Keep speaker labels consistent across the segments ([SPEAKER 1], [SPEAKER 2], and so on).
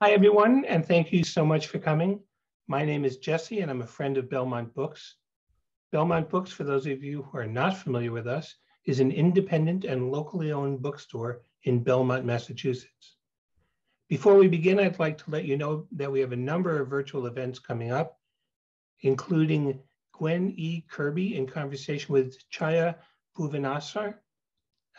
[SPEAKER 1] Hi, everyone, and thank you so much for coming. My name is Jesse, and I'm a friend of Belmont Books. Belmont Books, for those of you who are not familiar with us, is an independent and locally owned bookstore in Belmont, Massachusetts. Before we begin, I'd like to let you know that we have a number of virtual events coming up, including Gwen E. Kirby in conversation with Chaya Bhuvanasar,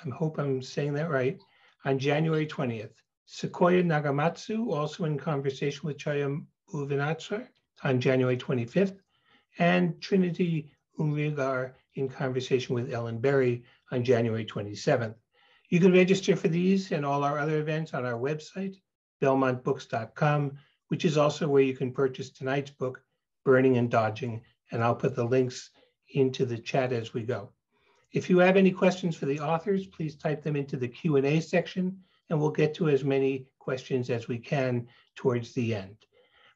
[SPEAKER 1] I hope I'm saying that right, on January 20th. Sequoia Nagamatsu, also in conversation with Chaya Bhuvanasar on January 25th, and Trinity Umrigar in conversation with Ellen Berry on January 27th. You can register for these and all our other events on our website, belmontbooks.com, which is also where you can purchase tonight's book, Burning and Dodging, and I'll put the links into the chat as we go. If you have any questions for the authors, please type them into the Q&A section, and we'll get to as many questions as we can towards the end.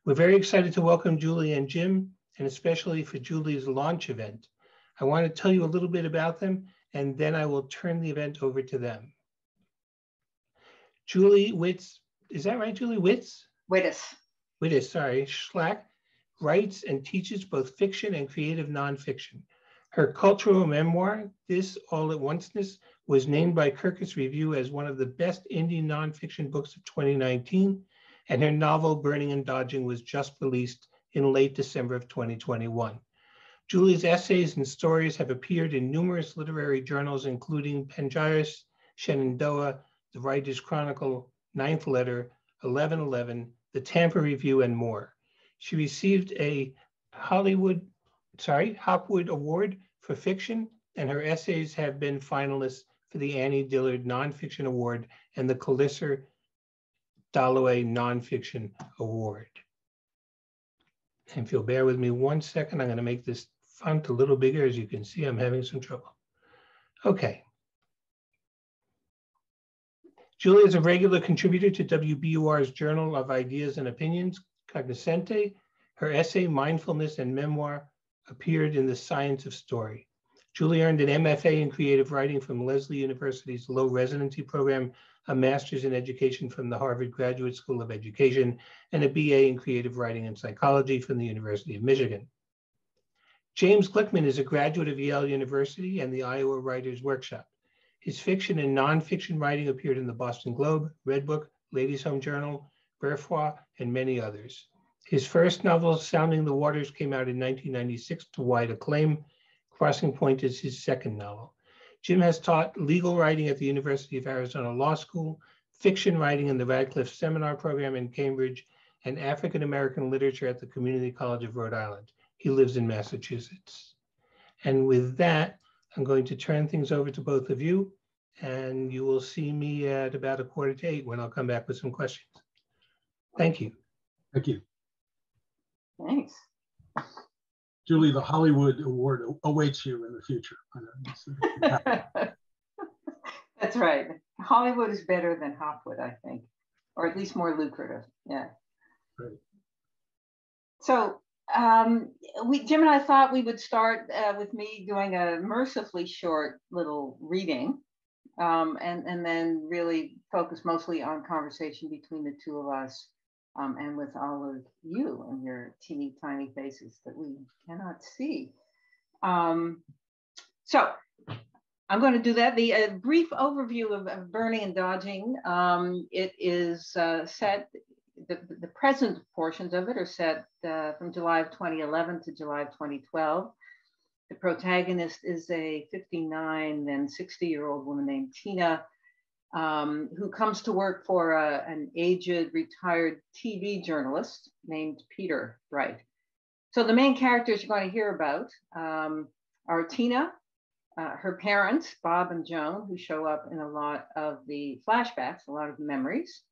[SPEAKER 1] We're very excited to welcome Julie and Jim, and especially for Julie's launch event. I want to tell you a little bit about them, and then I will turn the event over to them. Julie Wittes, is that right, Julie? Wittes?
[SPEAKER 2] Wittes.
[SPEAKER 1] Wittes, sorry. Schlack writes and teaches both fiction and creative nonfiction. Her cultural memoir, This All at Onceness, was named by Kirkus Review as one of the best indie nonfiction books of 2019, and her novel, Burning and Dodging, was just released in late December of 2021. Julie's essays and stories have appeared in numerous literary journals, including Panjaris, Shenandoah, The Writer's Chronicle, Ninth Letter, 1111, The Tampa Review, and more. She received a Hopwood Award for fiction, and her essays have been finalists for the Annie Dillard Nonfiction Award and the Calisser Dalloway Nonfiction Award. And if you'll bear with me 1 second, I'm going to make this font a little bigger. As you can see, I'm having some trouble. Okay. Julie is a regular contributor to WBUR's Journal of Ideas and Opinions, Cognoscente. Her essay, Mindfulness and Memoir, appeared in The Science of Story. Julie earned an MFA in creative writing from Lesley University's Low Residency Program, a master's in education from the Harvard Graduate School of Education, and a BA in creative writing and psychology from the University of Michigan. James Glickman is a graduate of Yale University and the Iowa Writers Workshop. His fiction and nonfiction writing appeared in the Boston Globe, Red Book, Ladies' Home Journal, Berfois, and many others. His first novel, Sounding the Waters, came out in 1996 to wide acclaim. Crossing Point is his second novel. Jim has taught legal writing at the University of Arizona Law School, fiction writing in the Radcliffe Seminar Program in Cambridge, and African American literature at the Community College of Rhode Island. He lives in Massachusetts. And with that, I'm going to turn things over to both of you, and you will see me at about 7:45 when I'll come back with some questions. Thank you.
[SPEAKER 3] Thank you.
[SPEAKER 2] Thanks.
[SPEAKER 3] Julie, the Hollywood Award awaits you in the future.
[SPEAKER 2] That's right. Hollywood is better than Hopwood, I think, or at least more lucrative. Yeah.
[SPEAKER 3] Right.
[SPEAKER 2] So Jim and I thought we would start with me doing a mercifully short little reading, and then really focus mostly on conversation between the two of us. And with all of you and your teeny tiny faces that we cannot see. So I'm going to do that. The brief overview of Burning and Dodging. It is set, the present portions of it are set from July of 2011 to July of 2012. The protagonist is a 59 and 60-year-old woman named Tina, who comes to work for an aged retired TV journalist named Peter Wright. So the main characters you're going to hear about are Tina, her parents, Bob and Joan, who show up in a lot of the flashbacks, a lot of memories.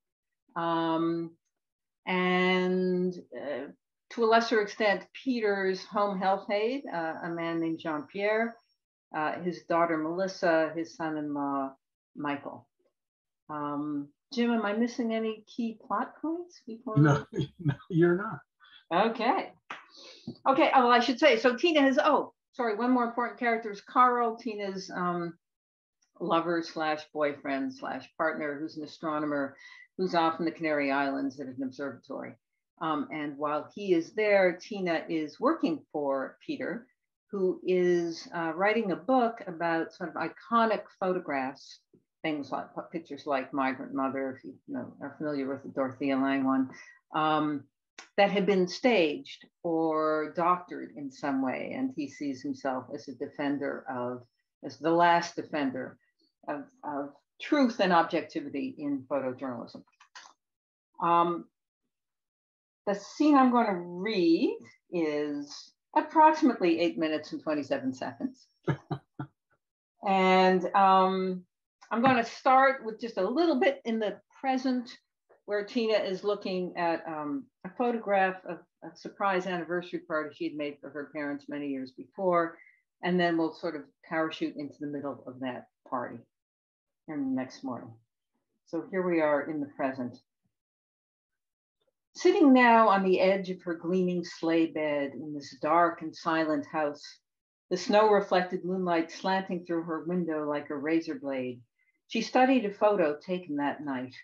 [SPEAKER 2] And to a lesser extent, Peter's home health aide, a man named Jean-Pierre, his daughter Melissa, his son-in-law Michael. Jim, am I missing any key plot points before?
[SPEAKER 3] No, you're not.
[SPEAKER 2] Okay. Okay. Oh, well, I should say, so Tina has, one more important character is Carl, Tina's lover slash boyfriend slash partner who's an astronomer who's off in the Canary Islands at an observatory. And while he is there, Tina is working for Peter, who is writing a book about sort of iconic photographs, things like pictures like Migrant Mother, if you are familiar with the Dorothea Lange one, that had been staged or doctored in some way. And he sees himself as a defender of, as the last defender of truth and objectivity in photojournalism. The scene I'm going to read is approximately 8 minutes and 27 seconds. And I'm going to start with just a little bit in the present, where Tina is looking at a photograph of a surprise anniversary party she'd made for her parents many years before. And then we'll sort of parachute into the middle of that party and the next morning. So here we are in the present. Sitting now on the edge of her gleaming sleigh bed in this dark and silent house, the snow-reflected moonlight slanting through her window like a razor blade, she studied a photo taken that night.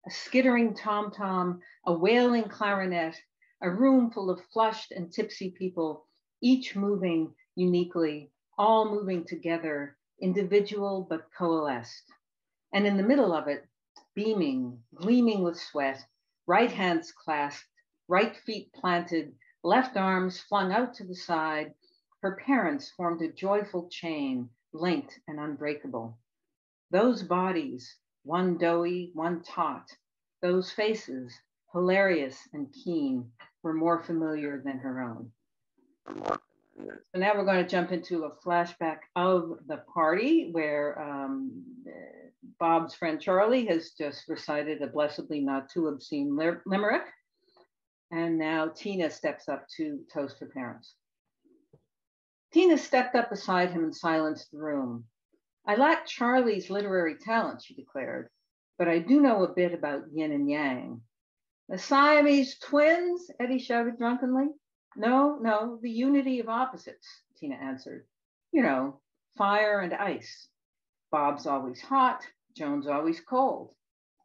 [SPEAKER 2] A skittering tom-tom, a wailing clarinet, a room full of flushed and tipsy people, each moving uniquely, all moving together, individual but coalesced. And in the middle of it, beaming, gleaming with sweat, right hands clasped, right feet planted, left arms flung out to the side, her parents formed a joyful chain, linked and unbreakable. Those bodies, one doughy, one taut, those faces, hilarious and keen, were more familiar than her own. So now we're going to jump into a flashback of the party where Bob's friend Charlie has just recited a blessedly not too obscene limerick. And now Tina steps up to toast her parents. Tina stepped up beside him and silenced the room. I lack Charlie's literary talent, she declared, but I do know a bit about yin and yang. The Siamese twins, Eddie shouted drunkenly. No, the unity of opposites, Tina answered. You know, fire and ice. Bob's always hot, Joan's always cold.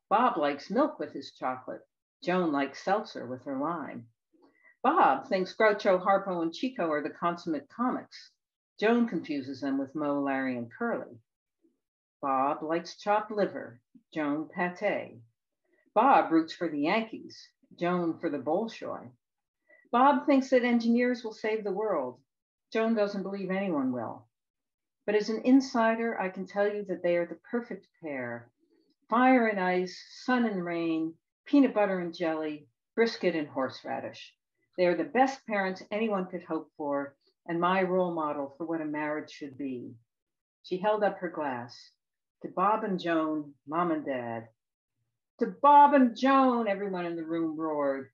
[SPEAKER 2] Bob likes milk with his chocolate. Joan likes seltzer with her lime. Bob thinks Groucho, Harpo, and Chico are the consummate comics. Joan confuses them with Moe, Larry, and Curly. Bob likes chopped liver, Joan pate. Bob roots for the Yankees, Joan for the Bolshoi. Bob thinks that engineers will save the world. Joan doesn't believe anyone will. But as an insider, I can tell you that they are the perfect pair. Fire and ice, sun and rain, peanut butter and jelly, brisket and horseradish. They are the best parents anyone could hope for, and my role model for what a marriage should be. She held up her glass. To Bob and Joan, Mom and Dad. To Bob and Joan, everyone in the room roared.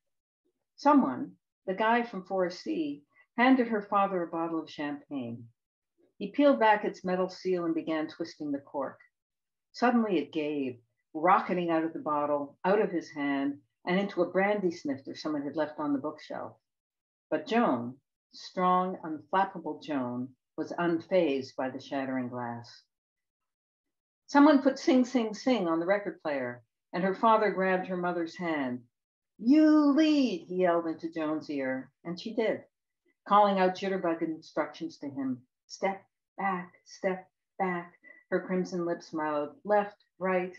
[SPEAKER 2] Someone, the guy from 4C, handed her father a bottle of champagne. He peeled back its metal seal and began twisting the cork. Suddenly it gave, rocketing out of the bottle, out of his hand, and into a brandy snifter someone had left on the bookshelf. But Joan, strong, unflappable Joan, was unfazed by the shattering glass. Someone put Sing, Sing, Sing on the record player, and her father grabbed her mother's hand. You lead, he yelled into Joan's ear, and she did, calling out jitterbug instructions to him. Step back, step back, her crimson lips mouthed, left, right.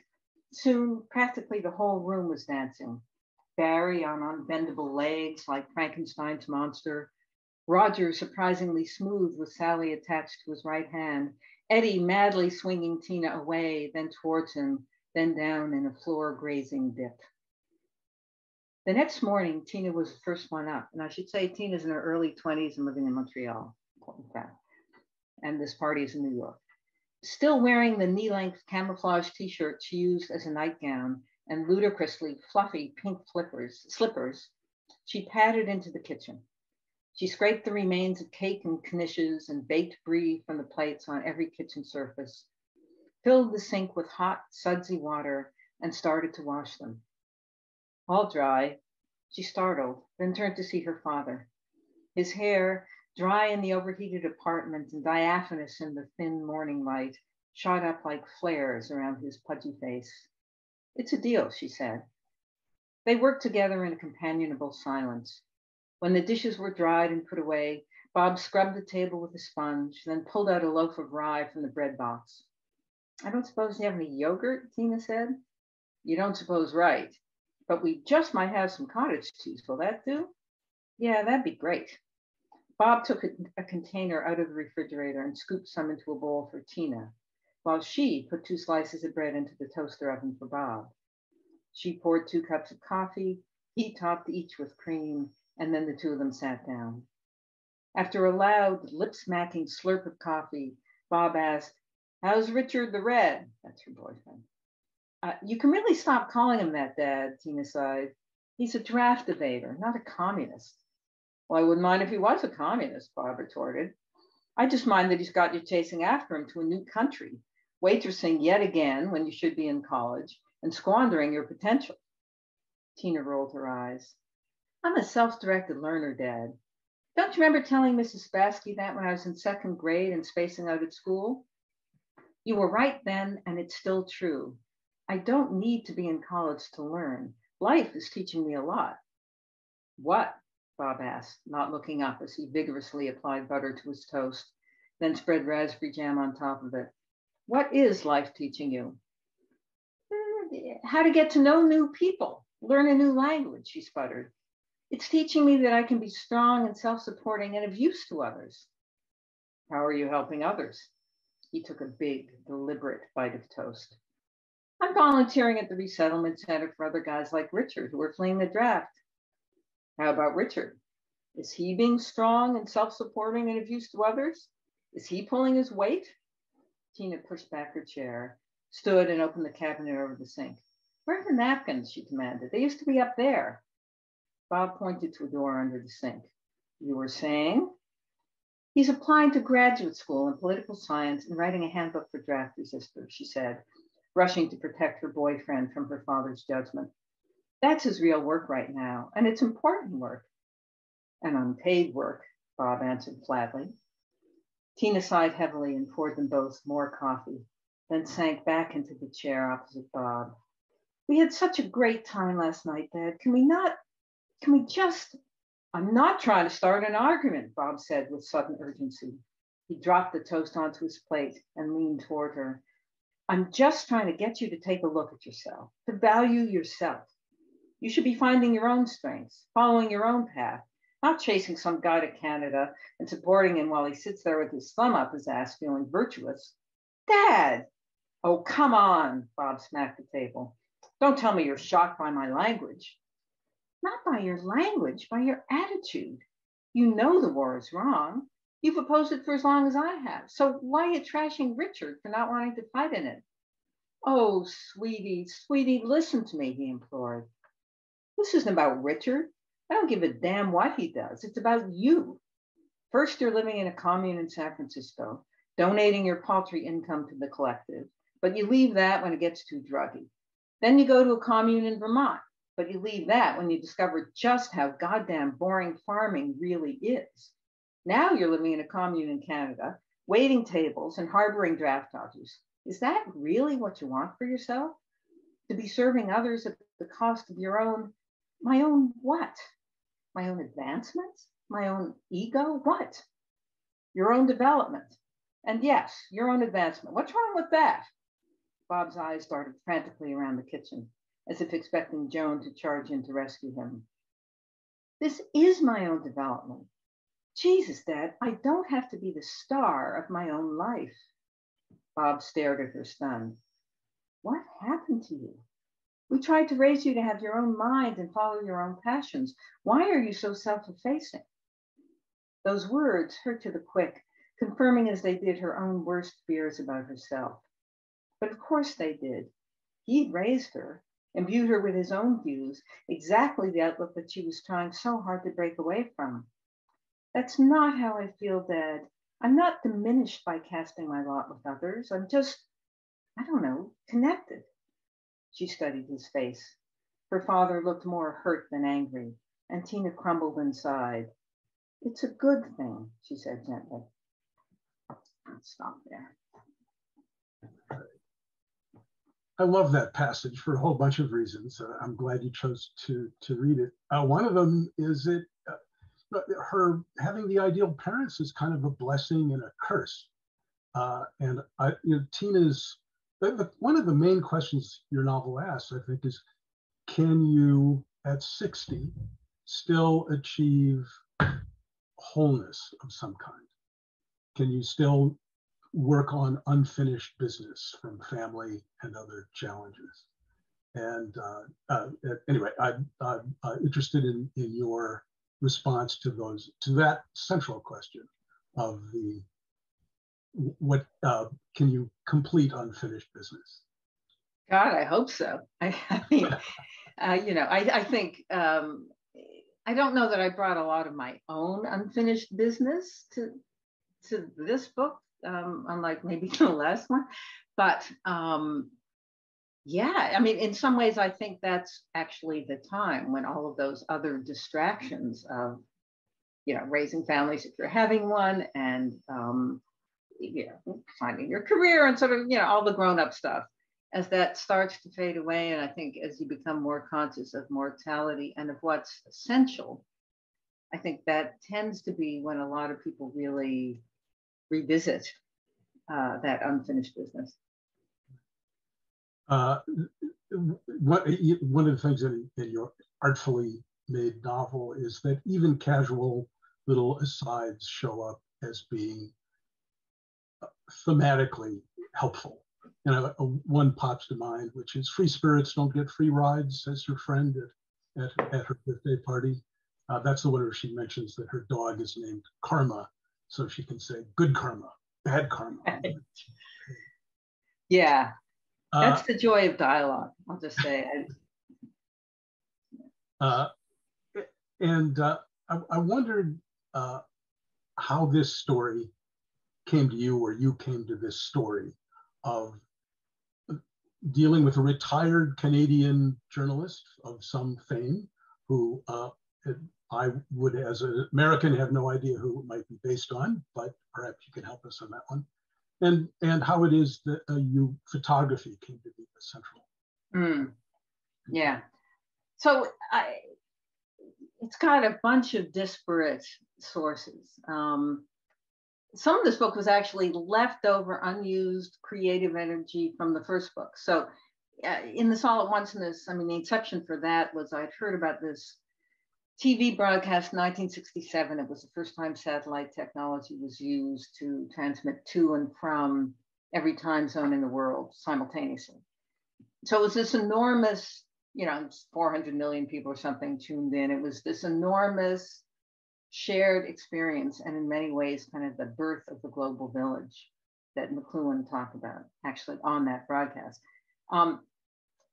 [SPEAKER 2] Soon, practically the whole room was dancing. Barry on unbendable legs like Frankenstein's monster. Roger surprisingly smooth with Sally attached to his right hand. Eddie madly swinging Tina away, then towards him, then down in a floor grazing dip. The next morning, Tina was the first one up. And I should say Tina's in her early 20s and living in Montreal, in fact. And this party is in New York. Still wearing the knee-length camouflage t-shirt she used as a nightgown and ludicrously fluffy pink slippers, she padded into the kitchen. She scraped the remains of cake and knishes and baked brie from the plates on every kitchen surface, filled the sink with hot, sudsy water, and started to wash them. All dry, she startled, then turned to see her father. His hair, dry in the overheated apartment and diaphanous in the thin morning light, shot up like flares around his pudgy face. It's a deal, she said. They worked together in a companionable silence. When the dishes were dried and put away, Bob scrubbed the table with a sponge, then pulled out a loaf of rye from the bread box. I don't suppose you have any yogurt, Tina said. You don't suppose right, but we just might have some cottage cheese. Will that do? Yeah, that'd be great. Bob took a container out of the refrigerator and scooped some into a bowl for Tina, while she put 2 slices of bread into the toaster oven for Bob. She poured 2 cups of coffee, he topped each with cream, and then the 2 of them sat down. After a loud, lip-smacking slurp of coffee, Bob asked, "How's Richard the Red?" That's her boyfriend. You can really stop calling him that, Dad, Tina sighed. He's a draft evader, not a communist. Well, I wouldn't mind if he was a communist, Bob retorted. I just mind that he's got you chasing after him to a new country, waitressing yet again when you should be in college, and squandering your potential. Tina rolled her eyes. I'm a self-directed learner, Dad. Don't you remember telling Mrs. Spassky that when I was in 2nd grade and spacing out at school? You were right then, and it's still true. I don't need to be in college to learn. Life is teaching me a lot. What? Bob asked, not looking up as he vigorously applied butter to his toast, then spread raspberry jam on top of it. What is life teaching you? How to get to know new people, learn a new language, she sputtered. It's teaching me that I can be strong and self-supporting and of use to others. How are you helping others? He took a big, deliberate bite of toast. I'm volunteering at the resettlement center for other guys like Richard who are fleeing the draft. How about Richard? Is he being strong and self-supporting and of use to others? Is he pulling his weight? Tina pushed back her chair, stood and opened the cabinet over the sink. Where are the napkins? She demanded. They used to be up there. Bob pointed to a door under the sink. You were saying? He's applying to graduate school in political science and writing a handbook for draft resistors, she said, rushing to protect her boyfriend from her father's judgment. That's his real work right now, and it's important work. And unpaid work, Bob answered flatly. Tina sighed heavily and poured them both more coffee, then sank back into the chair opposite Bob. We had such a great time last night, Dad. Can we just... I'm not trying to start an argument, Bob said with sudden urgency. He dropped the toast onto his plate and leaned toward her. I'm just trying to get you to take a look at yourself, to value yourself. You should be finding your own strengths, following your own path, not chasing some guy to Canada and supporting him while he sits there with his thumb up his ass feeling virtuous. Dad! Oh, come on, Bob smacked the table. Don't tell me you're shocked by my language. Not by your language, by your attitude. You know the war is wrong. You've opposed it for as long as I have. So why are you trashing Richard for not wanting to fight in it? Oh, sweetie, listen to me, he implored. This isn't about Richard. I don't give a damn what he does. It's about you. First, you're living in a commune in San Francisco, donating your paltry income to the collective, but you leave that when it gets too druggy. Then you go to a commune in Vermont, but you leave that when you discover just how goddamn boring farming really is. Now you're living in a commune in Canada, waiting tables and harboring draft dodgers. Is that really what you want for yourself? To be serving others at the cost of your own, my own what? My own advancements? My own ego? What? Your own development. And yes, your own advancement. What's wrong with that? Bob's eyes darted frantically around the kitchen, as if expecting Joan to charge in to rescue him. This is my own development. Jesus, Dad, I don't have to be the star of my own life. Bob stared at her stunned. What happened to you? We tried to raise you to have your own mind and follow your own passions. Why are you so self-effacing? Those words hurt to the quick, confirming as they did her own worst fears about herself. But of course they did. He'd raised her, imbued her with his own views, exactly the outlook that she was trying so hard to break away from. That's not how I feel, Dad. I'm not diminished by casting my lot with others. I'm just, I don't know, connected. She studied his face. Her father looked more hurt than angry, and Tina crumbled inside. It's a good thing, she said gently. Let's stop there.
[SPEAKER 3] I love that passage for a whole bunch of reasons. I'm glad you chose to read it. One of them is her having the ideal parents is kind of a blessing and a curse. Tina's one of the main questions your novel asks, I think, is can you at 60 still achieve wholeness of some kind? Can you still work on unfinished business from family and other challenges? And anyway, I'm interested in your response to that central question of what can you complete unfinished business?
[SPEAKER 2] God, I hope so. I mean, I think I don't know that I brought a lot of my own unfinished business to this book, unlike maybe the last one. But yeah, I mean, in some ways, I think that's actually the time when all of those other distractions of, raising families if you're having one, and finding your career and sort of, all the grown-up stuff, as that starts to fade away. And I think as you become more conscious of mortality and of what's essential, I think that tends to be when a lot of people really revisit that unfinished business.
[SPEAKER 3] One of the things in your artfully made novel is that even casual little asides show up as being thematically helpful. One pops to mind, which is free spirits don't get free rides, says her friend at her birthday party. That's the one where she mentions that her dog is named Karma, so she can say good karma, bad karma.
[SPEAKER 2] Yeah, that's the joy of dialogue, I'll just say.
[SPEAKER 3] I wondered how this story came to you, or you came to this story of dealing with a retired Canadian journalist of some fame who I would, as an American, have no idea who it might be based on, but perhaps you can help us on that one. And how it is that photography came to be the central.
[SPEAKER 2] Yeah. So it's got a bunch of disparate sources. Some of this book was actually leftover, unused creative energy from the first book. So in This All at Onceness, I mean, the exception for that was I'd heard about this TV broadcast in 1967. It was the first time satellite technology was used to transmit to and from every time zone in the world simultaneously. So it was this enormous, 400 million people or something tuned in. It was this enormous shared experience, and in many ways kind of the birth of the global village that McLuhan talked about actually on that broadcast.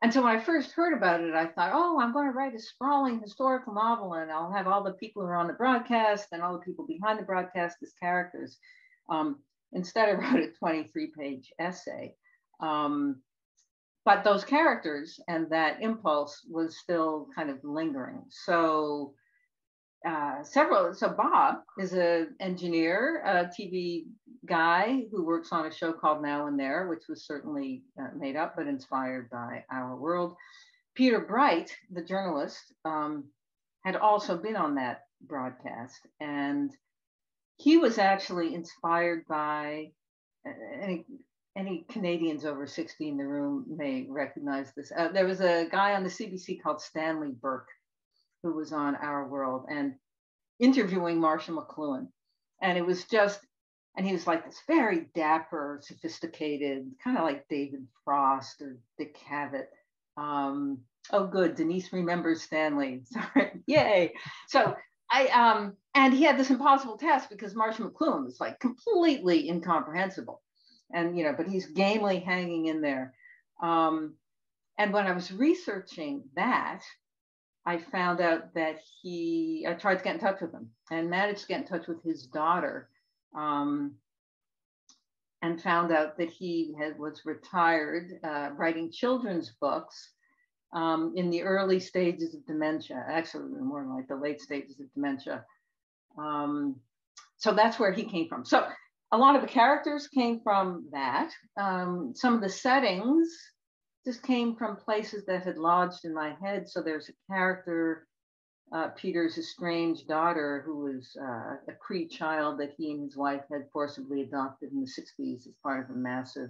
[SPEAKER 2] And so when I first heard about it, I thought, oh, I'm going to write a sprawling historical novel, and I'll have all the people who are on the broadcast and all the people behind the broadcast as characters. Instead, I wrote a 23-page essay. But those characters and that impulse was still kind of lingering. So Bob is an engineer, a TV guy who works on a show called Now and There, which was certainly made up but inspired by Our World. Peter Bright, the journalist, had also been on that broadcast, and he was actually inspired by any Canadians over 60 in the room may recognize this. There was a guy on the CBC called Stanley Burke, who was on Our World and interviewing Marcia McLuhan. And it was just, and he was like this very dapper, sophisticated, kind of like David Frost or Dick Cavett. Oh, good, Denise remembers Stanley. Sorry, yay. So and he had this impossible task because Marcia McLuhan was like completely incomprehensible. And, but he's gamely hanging in there. And when I was researching that, I found out that I tried to get in touch with him and managed to get in touch with his daughter, and found out that he was retired, writing children's books in the early stages of dementia, actually more like the late stages of dementia. So that's where he came from. So a lot of the characters came from that. Some of the settings just came from places that had lodged in my head. So there's a character, Peter's estranged daughter, who was a Cree child that he and his wife had forcibly adopted in the 60s as part of a massive,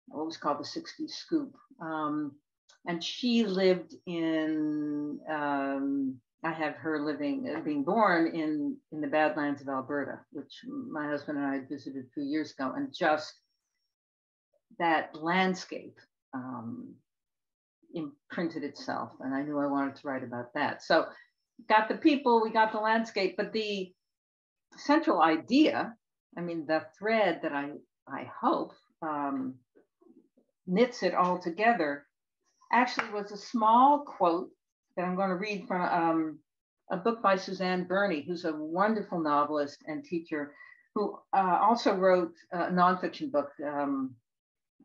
[SPEAKER 2] what was called the 60s scoop. And she lived in, I have her being born in the Badlands of Alberta, which my husband and I visited a few years ago. And just that landscape imprinted itself. And I knew I wanted to write about that. So got the people, we got the landscape, but the central idea, I mean, the thread that I hope knits it all together, actually was a small quote that I'm going to read from a book by Suzanne Burney, who's a wonderful novelist and teacher, who also wrote a nonfiction book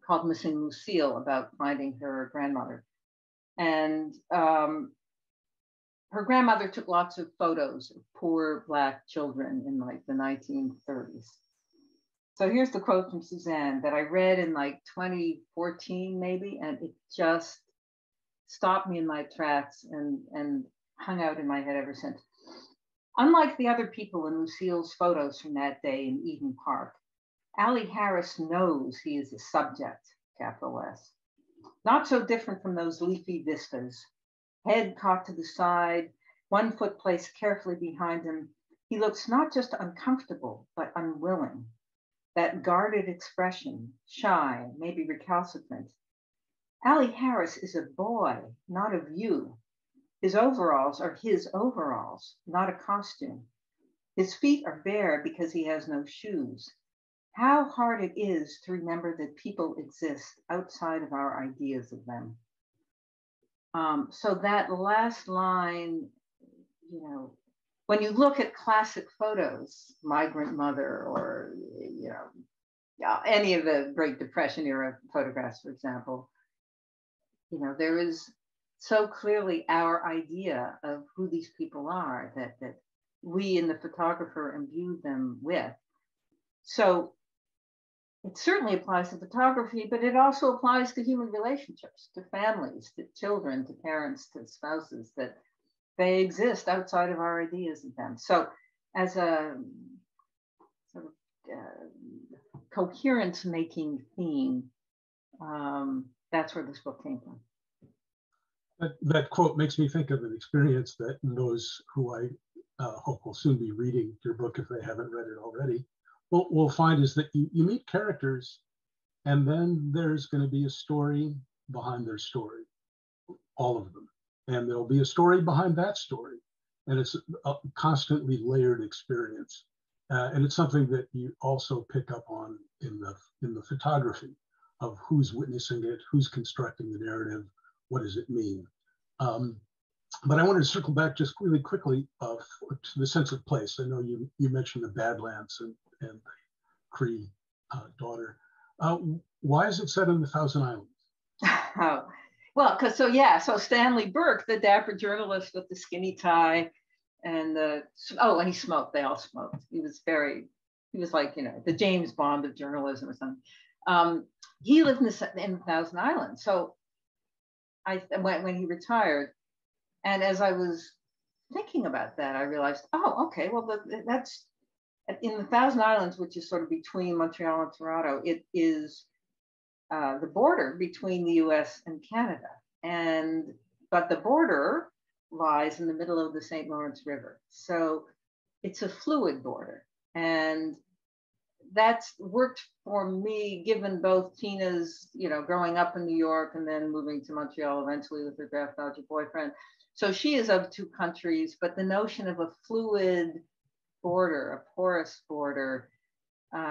[SPEAKER 2] called Missing Lucille, about finding her grandmother. And her grandmother took lots of photos of poor Black children in like the 1930s. So here's the quote from Suzanne that I read in like 2014 maybe, and it just stopped me in my tracks and hung out in my head ever since. Unlike the other people in Lucille's photos from that day in Eden Park, Allie Harris knows he is a subject, capital S. Not so different from those leafy vistas. Head caught to the side, one foot placed carefully behind him. He looks not just uncomfortable, but unwilling. That guarded expression, shy, maybe recalcitrant. Allie Harris is a boy, not a view. His overalls are his overalls, not a costume. His feet are bare because he has no shoes. How hard it is to remember that people exist outside of our ideas of them. So that last line, you know, when you look at classic photos, Migrant Mother, or, you know, any of the Great Depression era photographs, for example, you know, there is so clearly our idea of who these people are that we and the photographer imbued them with. So it certainly applies to photography, but it also applies to human relationships, to families, to children, to parents, to spouses, that they exist outside of our ideas of them. So as a sort of coherence-making theme, that's where this book came from.
[SPEAKER 3] That quote makes me think of an experience that those who I hope will soon be reading your book, if they haven't read it already, will find is that you meet characters, and then there's going to be a story behind their story, all of them. And there'll be a story behind that story. And it's a constantly layered experience. And it's something that you also pick up on in the photography of who's witnessing it, who's constructing the narrative, what does it mean? But I wanted to circle back just really quickly to the sense of place. I know you mentioned the Badlands and the Cree daughter. Why is it set in the Thousand Islands?
[SPEAKER 2] Oh, well, so Stanley Burke, the dapper journalist with the skinny tie, and and he smoked. They all smoked. He was like, you know, the James Bond of journalism or something. He lived in the Thousand Islands. So when he retired, and as I was thinking about that, I realized, oh, okay, well, that's in the Thousand Islands, which is sort of between Montreal and Toronto. It is the border between the US and Canada. But the border lies in the middle of the St. Lawrence River. So it's a fluid border. And that's worked for me, given both Tina's, you know, growing up in New York and then moving to Montreal eventually with her draft dodger boyfriend. So she is of two countries, but the notion of a fluid border, a porous border,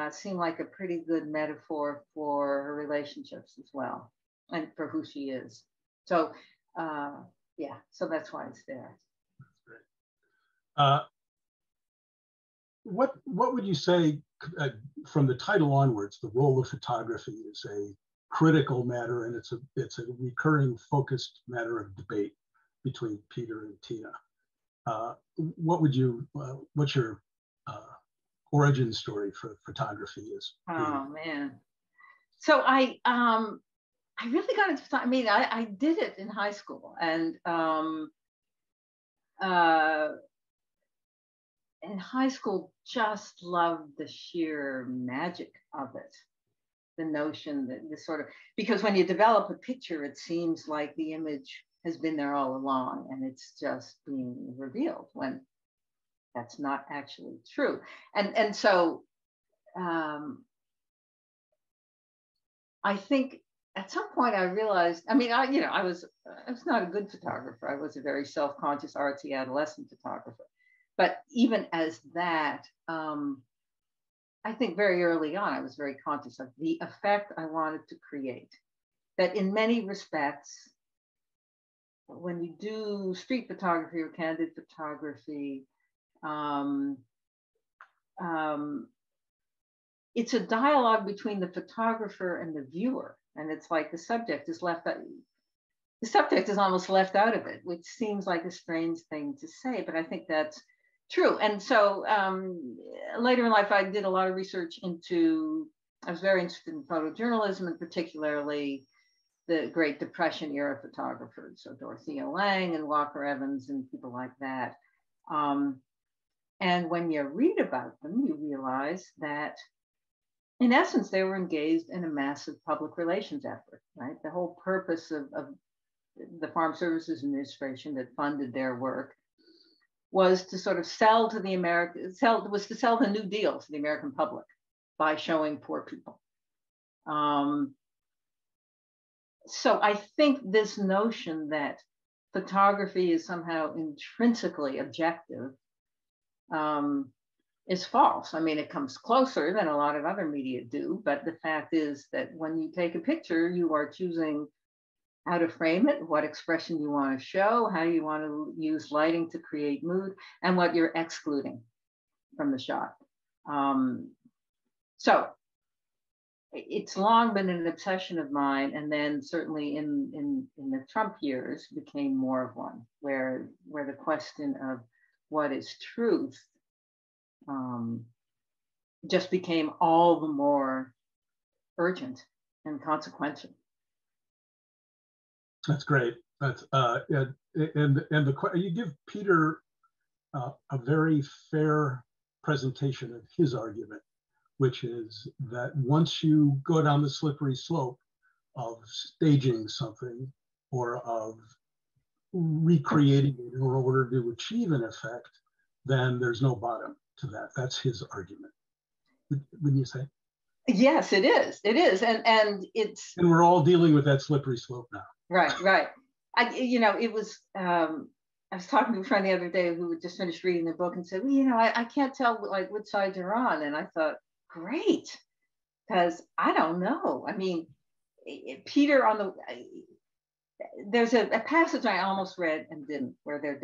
[SPEAKER 2] seemed like a pretty good metaphor for her relationships as well, and for who she is. So yeah, so that's why it's there.
[SPEAKER 3] That's great. What would you say from the title onwards? The role of photography is a critical matter, and it's a recurring focused matter of debate between Peter and Tina. What's your origin story for photography is?
[SPEAKER 2] Oh man. So I I really got into photography. I mean, I did it in high school, and in high school, just loved the sheer magic of it. The notion that this sort of, because when you develop a picture, it seems like the image has been there all along and it's just being revealed when that's not actually true. And so I think at some point I realized, I mean, I was not a good photographer. I was a very self-conscious artsy adolescent photographer. But even as that, I think very early on, I was very conscious of the effect I wanted to create. That in many respects, when you do street photography or candid photography, it's a dialogue between the photographer and the viewer. And it's like the subject is almost left out of it, which seems like a strange thing to say, but I think that's true. And so later in life, I did a lot of research I was very interested in photojournalism, and particularly the Great Depression era photographers. So Dorothea Lange and Walker Evans and people like that. And when you read about them, you realize that in essence, they were engaged in a massive public relations effort, right? The whole purpose of the Farm Services Administration that funded their work was to sort of sell the New Deal to the American public by showing poor people. So I think this notion that photography is somehow intrinsically objective is false. I mean, it comes closer than a lot of other media do, but the fact is that when you take a picture, you are choosing how to frame it, what expression you want to show, how you want to use lighting to create mood, and what you're excluding from the shot. So it's long been an obsession of mine, and then certainly in the Trump years became more of one, where the question of what is truth just became all the more urgent and consequential.
[SPEAKER 3] That's great. That's and you give Peter a very fair presentation of his argument, which is that once you go down the slippery slope of staging something or of recreating it in order to achieve an effect, then there's no bottom to that. That's his argument. Wouldn't you say?
[SPEAKER 2] Yes, it is. It is, and it's.
[SPEAKER 3] And we're all dealing with that slippery slope now.
[SPEAKER 2] Right. It was. I was talking to a friend the other day who had just finished reading the book and said, well, I can't tell like which side you're on, and I thought, great, because I don't know. I mean, Peter there's a passage I almost read and didn't, where they're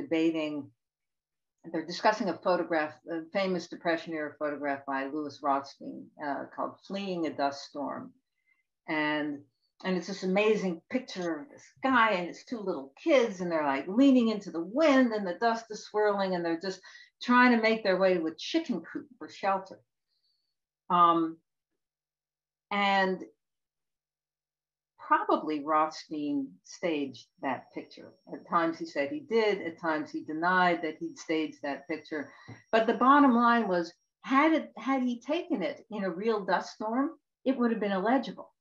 [SPEAKER 2] discussing a photograph, a famous Depression era photograph by Louis Rothstein called Fleeing a Dust Storm. And it's this amazing picture of the sky and it's two little kids and they're like leaning into the wind and the dust is swirling and they're just trying to make their way to a chicken coop for shelter. And probably Rothstein staged that picture. At times he said he did, at times he denied that he'd staged that picture. But the bottom line was, had he taken it in a real dust storm, it would have been illegible.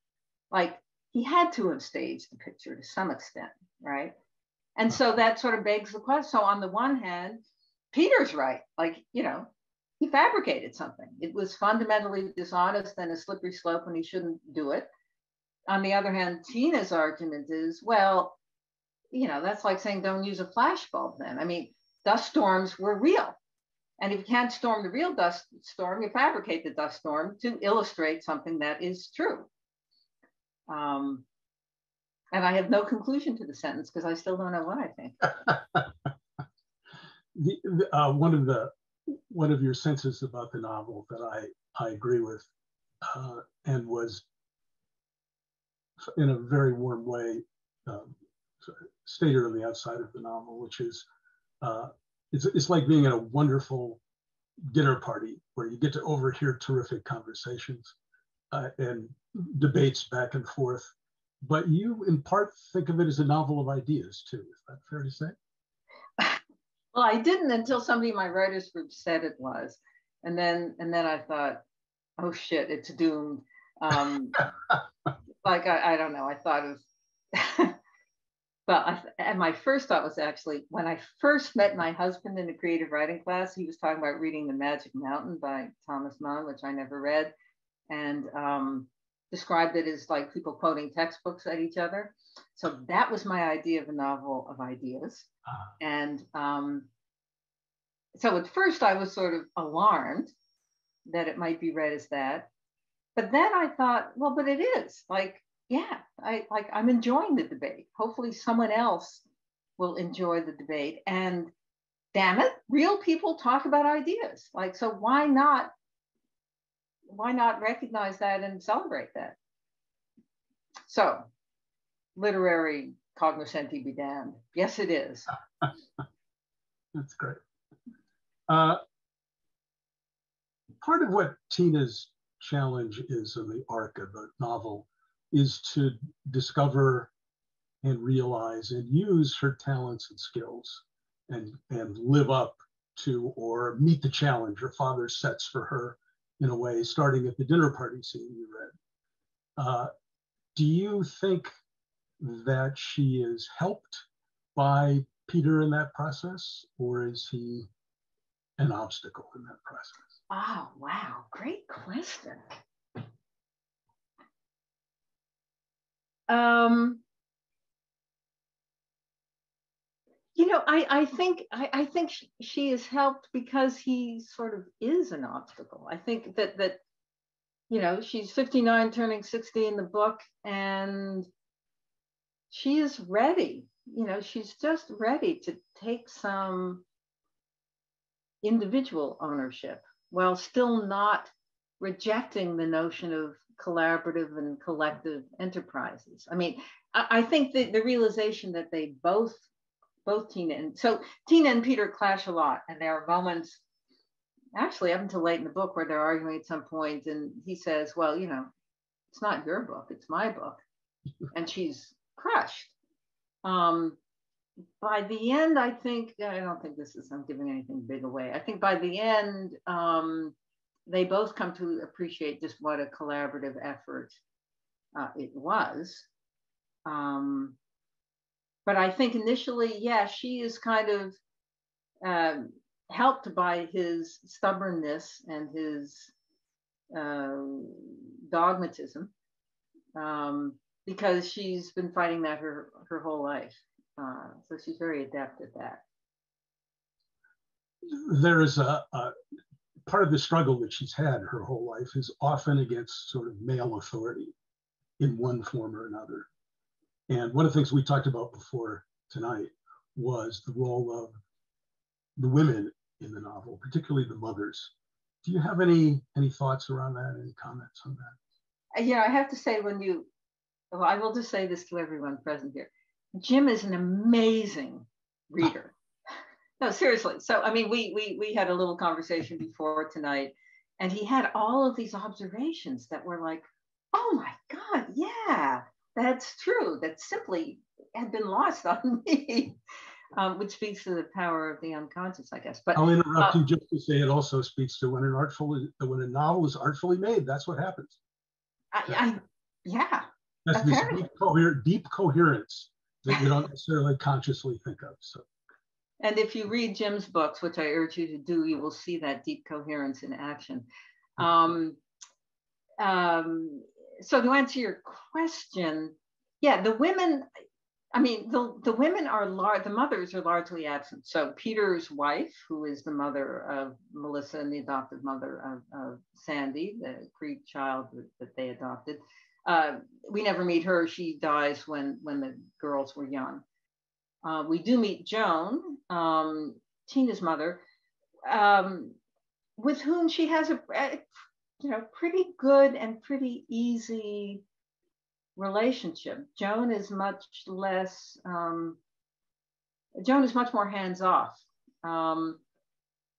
[SPEAKER 2] Like, he had to have staged the picture to some extent, right? And so that sort of begs the question. So on the one hand, Peter's right. Like, he fabricated something. It was fundamentally dishonest and a slippery slope and he shouldn't do it. On the other hand, Tina's argument is, well, that's like saying don't use a flash bulb then. I mean, dust storms were real. And if you can't storm the real dust storm, you fabricate the dust storm to illustrate something that is true. And I have no conclusion to the sentence because I still don't know what I think.
[SPEAKER 3] One of your senses about the novel that I agree with and was in a very warm way stated on the outside of the novel, which is it's like being at a wonderful dinner party where you get to overhear terrific conversations and debates back and forth. but you in part think of it as a novel of ideas too. Is that fair to say?
[SPEAKER 2] Well, I didn't until somebody in my writers group said it was. And then I thought, oh shit, it's doomed. Like, I don't know, I thought of, and my first thought was actually, when I first met my husband in the creative writing class, he was talking about reading The Magic Mountain by Thomas Mann, which I never read, and described it as like people quoting textbooks at each other. So that was my idea of a novel of ideas. And so at first I was sort of alarmed that it might be read as that. But then I thought, well, but it is. Like, yeah, I'm enjoying the debate. Hopefully someone else will enjoy the debate. And damn it, real people talk about ideas. Like, so why not recognize that and celebrate that? So, literary cognoscenti be damned. Yes, it is.
[SPEAKER 3] That's great. Part of what Tina's challenge is in the arc of the novel is to discover and realize and use her talents and skills and live up to or meet the challenge her father sets for her, in a way, starting at the dinner party scene you read. Do you think that she is helped by Peter in that process, or is he an obstacle in that process?
[SPEAKER 2] Oh, wow. Great question. You know, I think she is helped because he sort of is an obstacle. I think that you know, she's 59 turning 60 in the book, and she is ready. You know, she's just ready to take some individual ownership while still not rejecting the notion of collaborative and collective enterprises. I mean, I think that the realization that they both Tina and Peter clash a lot, and there are moments actually up until late in the book where they're arguing at some point, and he says, well, you know, it's not your book, it's my book. And she's crushed. By the end, I don't think I'm giving anything big away. I think by the end, they both come to appreciate just what a collaborative effort it was. But I think initially, yeah, she is kind of helped by his stubbornness and his dogmatism, because she's been fighting that her whole life. So she's very adept at that.
[SPEAKER 3] There is a part of the struggle that she's had her whole life is often against sort of male authority in one form or another. And one of the things we talked about before tonight was the role of the women in the novel, particularly the mothers. Do you have any thoughts around that? Any comments on that?
[SPEAKER 2] Yeah, I have to say, I will just say this to everyone present here. Jim is an amazing reader. No, seriously. So, I mean, we had a little conversation before tonight, and he had all of these observations that were like, oh my God, yeah, that's true. That simply had been lost on me, which speaks to the power of the unconscious, I guess. But
[SPEAKER 3] I'll interrupt you just to say it also speaks to when a novel is artfully made, that's what happens.
[SPEAKER 2] Yeah.
[SPEAKER 3] That's this deep coherence that you don't necessarily consciously think of. So.
[SPEAKER 2] And if you read Jim's books, which I urge you to do, you will see that deep coherence in action. So to answer your question, yeah, the women, I mean, the women are the mothers are largely absent. So Peter's wife, who is the mother of Melissa and the adoptive mother of Sandy, the Creek child that they adopted, we never meet her. She dies when the girls were young. We do meet Joan, Tina's mother, with whom she has a pretty good and pretty easy relationship. Joan is much more hands-off,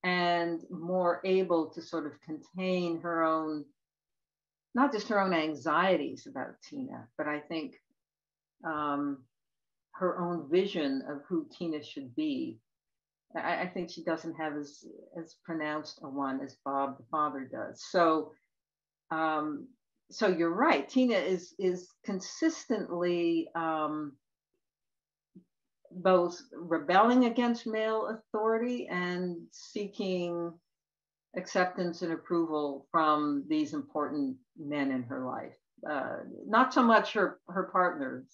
[SPEAKER 2] and more able to sort of contain her own, not just her own anxieties about Tina, but I think her own vision of who Tina should be. I think she doesn't have as pronounced a one as Bob the father does. So so you're right. Tina is consistently both rebelling against male authority and seeking acceptance and approval from these important men in her life. Not so much her partners.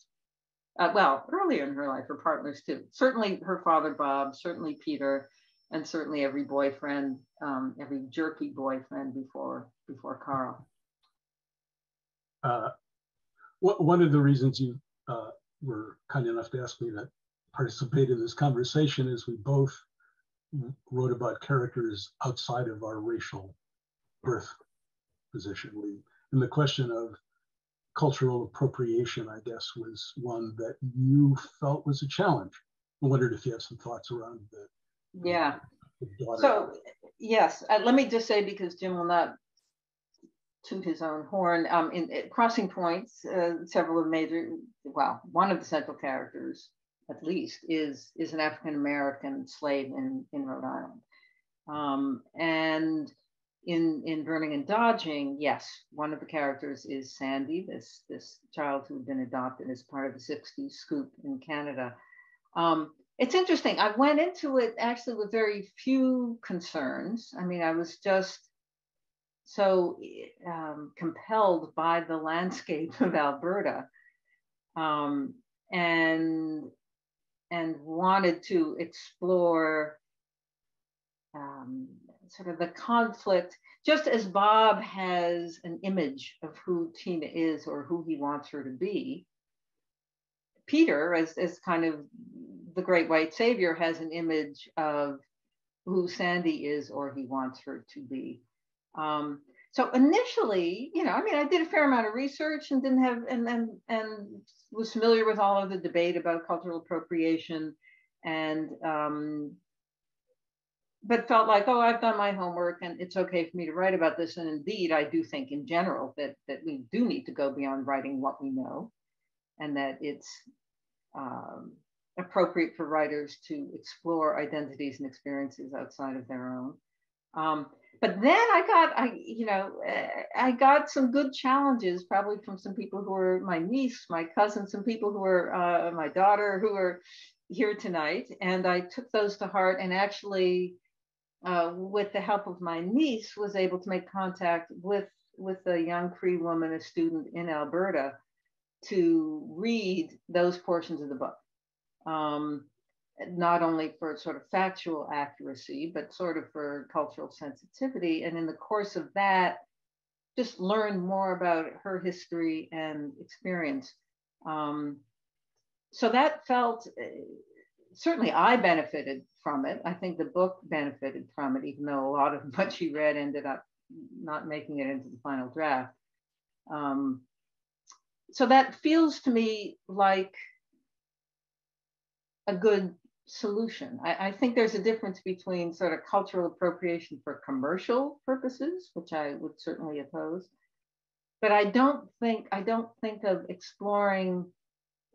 [SPEAKER 2] Well, earlier in her life, her partners too. Certainly her father, Bob, certainly Peter, and certainly every boyfriend, every jerky boyfriend before Carl.
[SPEAKER 3] One of the reasons you were kind enough to ask me to participate in this conversation is we both wrote about characters outside of our racial birth position. And the question of cultural appropriation, I guess, was one that you felt was a challenge. I wondered if you have some thoughts around that.
[SPEAKER 2] Yeah. So, yes, let me just say, because Jim will not toot his own horn, in Crossing Points, several of one of the central characters, at least, is an African-American slave in Rhode Island. And in Burning and Dodging, yes, one of the characters is Sandy, this child who had been adopted as part of the 60s scoop in Canada. It's interesting. I went into it actually with very few concerns. I mean, I was just so compelled by the landscape of Alberta, and wanted to explore sort of the conflict, just as Bob has an image of who Tina is or who he wants her to be. Peter, as kind of the great white savior, has an image of who Sandy is or he wants her to be. So initially, I mean, I did a fair amount of research and didn't have, and was familiar with all of the debate about cultural appropriation, and but felt like, oh, I've done my homework and it's okay for me to write about this. And indeed, I do think in general that we do need to go beyond writing what we know, and that it's appropriate for writers to explore identities and experiences outside of their own. But then I got some good challenges, probably from some people who are my niece, my cousin, some people who are my daughter, who are here tonight. And I took those to heart, and actually, with the help of my niece, was able to make contact with a young Cree woman, a student in Alberta, to read those portions of the book. Not only for sort of factual accuracy, but sort of for cultural sensitivity. And in the course of that, just learn more about her history and experience. So that felt, certainly I benefited from it. I think the book benefited from it, even though a lot of what she read ended up not making it into the final draft. So that feels to me like a good solution. I think there's a difference between sort of cultural appropriation for commercial purposes, which I would certainly oppose, but I don't think of exploring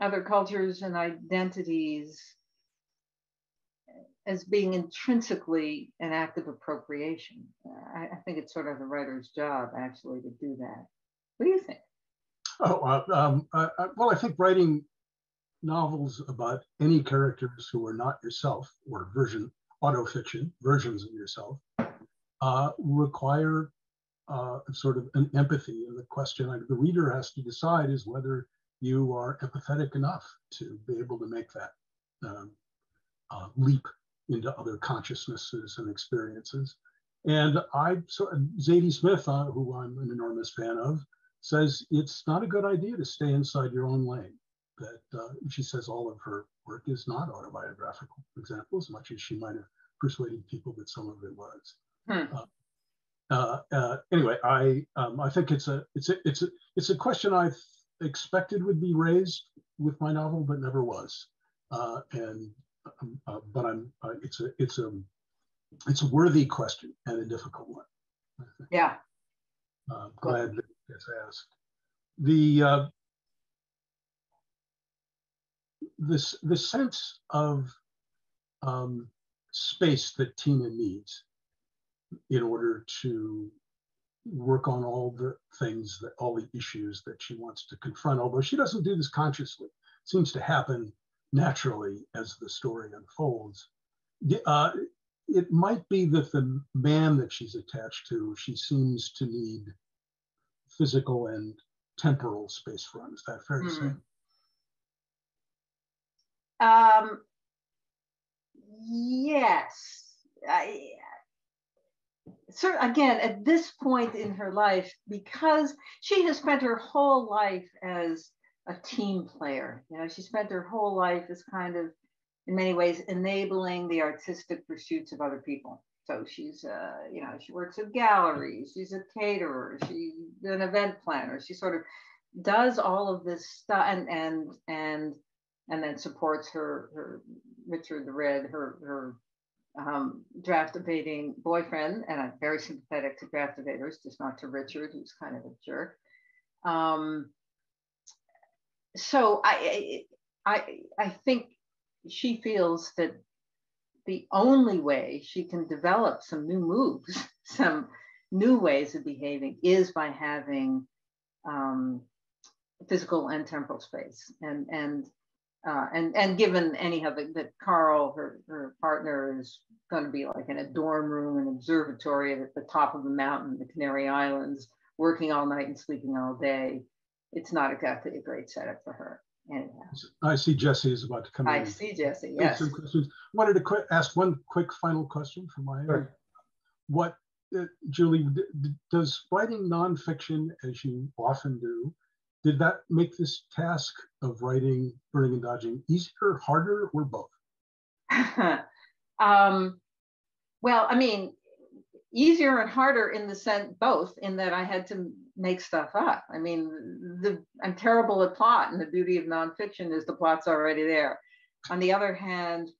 [SPEAKER 2] other cultures and identities as being intrinsically an act of appropriation. I think it's sort of the writer's job actually to do that. What do you think?
[SPEAKER 3] Well, I think writing novels about any characters who are not yourself, or autofiction versions of yourself, require sort of an empathy. And the question the reader has to decide is whether you are empathetic enough to be able to make that leap into other consciousnesses and experiences. And Zadie Smith, who I'm an enormous fan of, says it's not a good idea to stay inside your own lane. That she says all of her work is not autobiographical, for example, as much as she might have persuaded people that some of it was. Anyway, I think it's a question I expected would be raised with my novel, but never was. But it's a worthy question and a difficult one.
[SPEAKER 2] Yeah.
[SPEAKER 3] Glad that it's asked. the sense of space that Tina needs in order to work on all the things, that all the issues that she wants to confront, although she doesn't do this consciously. It seems to happen naturally as the story unfolds. It might be that the man that she's attached to, she seems to need physical and temporal space from. Is that fair to say?
[SPEAKER 2] Yes. Again, at this point in her life, because she has spent her whole life as a team player, she spent her whole life as kind of, in many ways, enabling the artistic pursuits of other people. So she's, she works at galleries, she's a caterer, she's an event planner. She sort of does all of this stuff and then supports her Richard the Red, her draft evading boyfriend, and I'm very sympathetic to draft evaders, just not to Richard, who's kind of a jerk. So I think she feels that the only way she can develop some new moves, some new ways of behaving, is by having physical and temporal space. And given anyhow that Carl, her partner, is going to be like in a dorm room, an observatory at the top of a mountain, the Canary Islands, working all night and sleeping all day, it's not exactly a great setup for her. Anyhow.
[SPEAKER 3] I see Jesse is about to come in.
[SPEAKER 2] I see Jesse, yes.
[SPEAKER 3] Some questions. Wanted to ask one quick final question from my end. What, Julie, does writing nonfiction, as you often do, did that make this task of writing Burning and Dodging easier, harder, or both?
[SPEAKER 2] Well, I mean, easier and harder in the sense, both, in that I had to make stuff up. I mean, I'm terrible at plot, and the beauty of nonfiction is the plot's already there. On the other hand,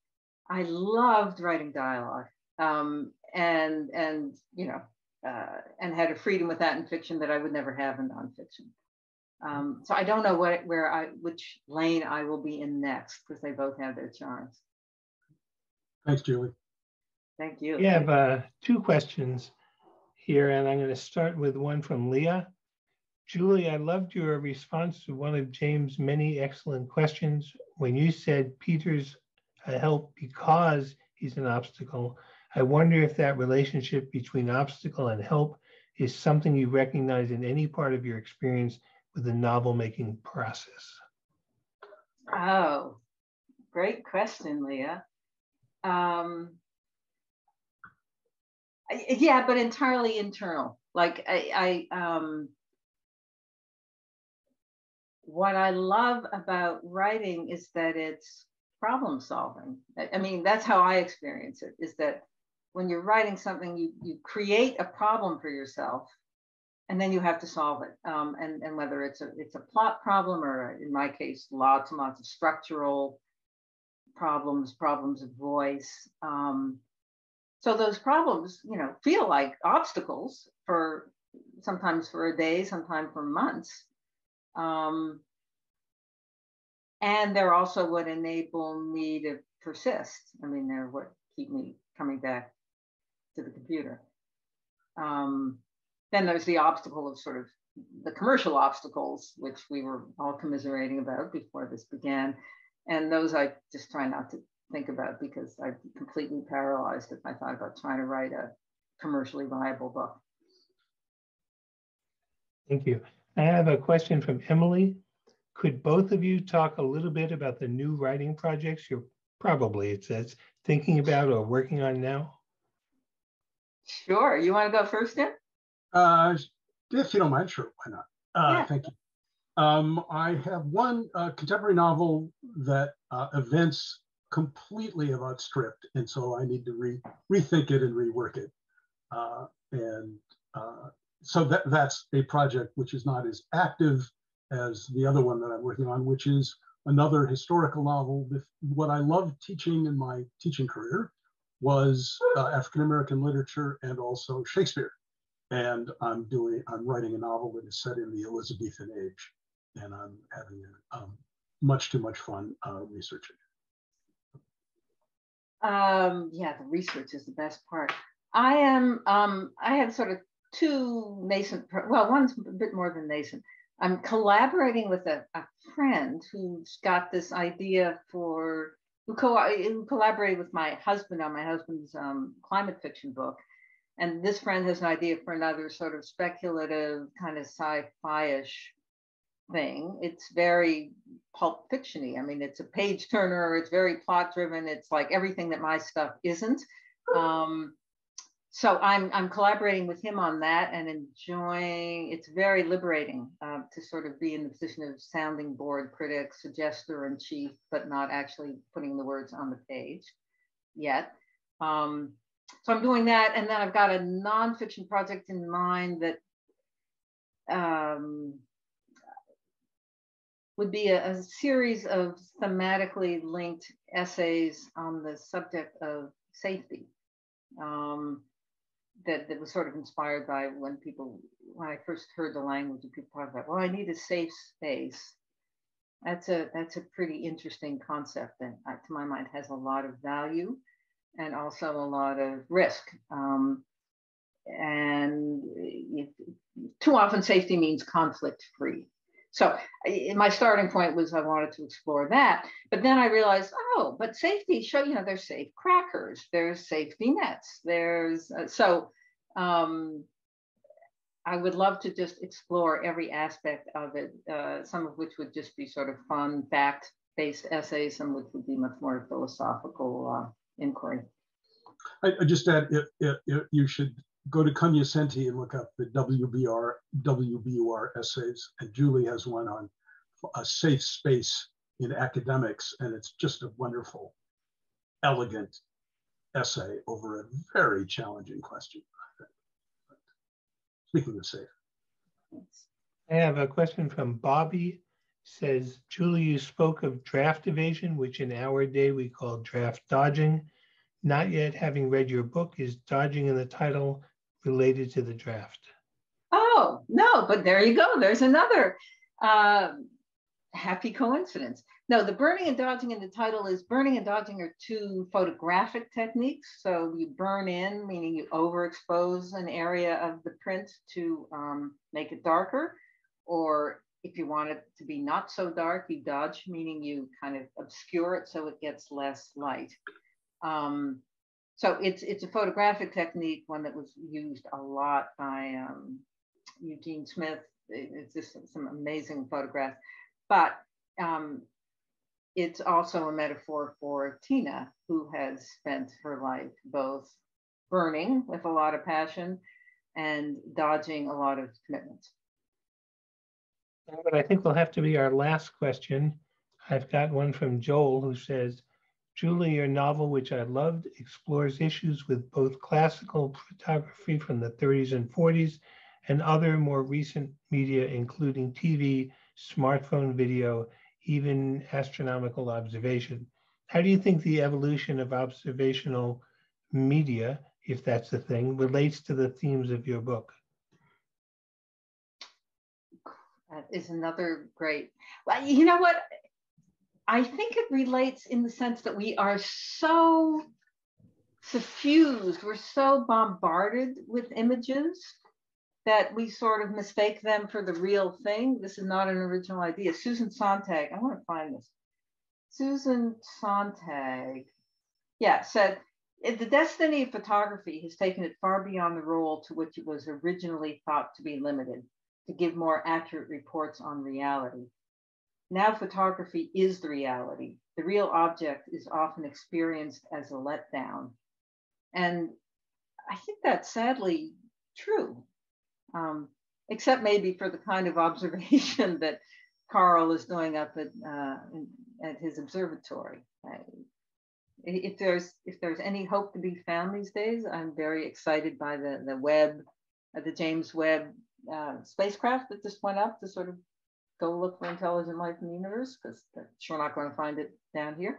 [SPEAKER 2] I loved writing dialogue, and had a freedom with that in fiction that I would never have in nonfiction. So I don't know which lane I will be in next, because they both have their charms.
[SPEAKER 3] Thanks, Julie.
[SPEAKER 2] Thank you.
[SPEAKER 1] We have 2 questions here, and I'm going to start with one from Leah. Julie, I loved your response to one of James' many excellent questions when you said Peter's a help because he's an obstacle. I wonder if that relationship between obstacle and help is something you recognize in any part of your experience with the novel making process.
[SPEAKER 2] Oh, great question, Leah. Yeah, but entirely internal. Like what I love about writing is that it's problem solving. I mean, that's how I experience it, is that when you're writing something, you create a problem for yourself, and then you have to solve it. And whether it's a plot problem, or in my case, lots and lots of structural problems of voice. So those problems, feel like obstacles sometimes for a day, sometimes for months. And they're also what enable me to persist. I mean, they're what keep me coming back to the computer. Then there's the obstacle of sort of the commercial obstacles, which we were all commiserating about before this began. And those I just try not to think about, because I'd be completely paralyzed if I thought about trying to write a commercially viable book.
[SPEAKER 1] Thank you. I have a question from Emily. Could both of you talk a little bit about the new writing projects you're probably, it says, thinking about or working on now?
[SPEAKER 2] Sure. You want to go first, Tim?
[SPEAKER 3] If you don't mind, sure, why not?
[SPEAKER 2] Yeah.
[SPEAKER 3] Thank you. I have one contemporary novel that events completely have outstripped, and so I need to rethink it and rework it. So that's a project which is not as active as the other one that I'm working on, which is another historical novel. What I loved teaching in my teaching career was African-American literature and also Shakespeare. And I'm writing a novel that is set in the Elizabethan age, and I'm having much too much fun researching.
[SPEAKER 2] Yeah, the research is the best part. I have sort of two nascent, well, one's a bit more than nascent. I'm collaborating with a friend who's got this idea who collaborated with my husband on my husband's climate fiction book. And this friend has an idea for another sort of speculative kind of sci-fi-ish thing. It's very pulp fiction-y. I mean, it's a page turner, it's very plot driven, it's like everything that my stuff isn't. So I'm collaborating with him on that and enjoying, it's very liberating to sort of be in the position of sounding board critic, suggester in chief, but not actually putting the words on the page yet. So I'm doing that, and then I've got a nonfiction project in mind that would be a series of thematically linked essays on the subject of safety. That was sort of inspired by when I first heard the language of people talk about, well, I need a safe space. That's a pretty interesting concept that, to my mind, has a lot of value and also a lot of risk. And too often safety means conflict-free. So my starting point was I wanted to explore that, but then I realized, oh, but safety, there's safe crackers, there's safety nets, there's, I would love to just explore every aspect of it, some of which would just be sort of fun, fact-based essays, some which would be much more philosophical inquiry.
[SPEAKER 3] I just add, if you should go to Cognoscenti and look up the WBUR essays, and Julie has one on a safe space in academics, and it's just a wonderful, elegant essay over a very challenging question. Speaking of safe.
[SPEAKER 1] I have a question from Bobby. Says, Julie, you spoke of draft evasion, which in our day we call draft dodging. Not yet having read your book, is dodging in the title related to the draft?
[SPEAKER 2] Oh, no, but there you go. There's another happy coincidence. No, the burning and dodging in the title is burning and dodging are two photographic techniques. So you burn in, meaning you overexpose an area of the print to make it darker. Or if you want it to be not so dark, you dodge, meaning you kind of obscure it so it gets less light. So it's a photographic technique, one that was used a lot by Eugene Smith. It's just some amazing photographs, but it's also a metaphor for Tina, who has spent her life both burning with a lot of passion and dodging a lot of commitments.
[SPEAKER 1] But I think will have to be our last question. I've got one from Joel who says, Julie, your novel, which I loved, explores issues with both classical photography from the 30s and 40s and other more recent media, including TV, smartphone video, even astronomical observation. How do you think the evolution of observational media, if that's the thing, relates to the themes of your book?
[SPEAKER 2] That is another great, well, you know what? I think it relates in the sense that we are so suffused, we're so bombarded with images that we sort of mistake them for the real thing. This is not an original idea. Susan Sontag, I want to find this. Susan Sontag, said, the destiny of photography has taken it far beyond the role to which it was originally thought to be limited, to give more accurate reports on reality. Now photography is the reality. The real object is often experienced as a letdown. And I think that's sadly true, except maybe for the kind of observation that Carl is doing up at his observatory. If there's any hope to be found these days, I'm very excited by the James Webb spacecraft that just went up to sort of go look for intelligent life in the universe, because we're not going to find it down here.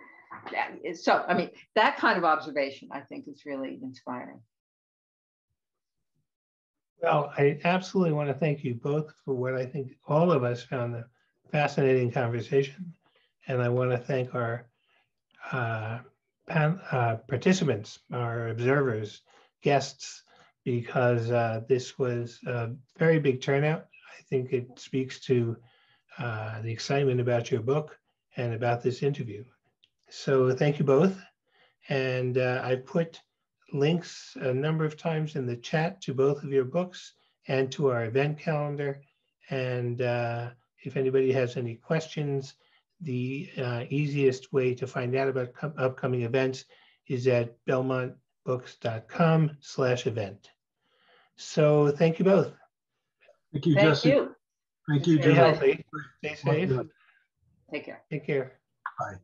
[SPEAKER 2] So, I mean, that kind of observation, I think, is really inspiring.
[SPEAKER 1] Well, I absolutely want to thank you both for what I think all of us found a fascinating conversation. And I want to thank our participants, our observers, guests, because this was a very big turnout. I think it speaks to the excitement about your book and about this interview. So thank you both. And I put links a number of times in the chat to both of your books and to our event calendar. And if anybody has any questions, the easiest way to find out about upcoming events is at belmontbooks.com/event. So thank you both.
[SPEAKER 3] Thank you,
[SPEAKER 2] Thank
[SPEAKER 3] Jesse.
[SPEAKER 2] you.
[SPEAKER 3] Thank you,
[SPEAKER 1] Stay
[SPEAKER 3] Julie.
[SPEAKER 1] healthy, stay safe,
[SPEAKER 2] Take care.
[SPEAKER 1] take care.
[SPEAKER 3] Bye.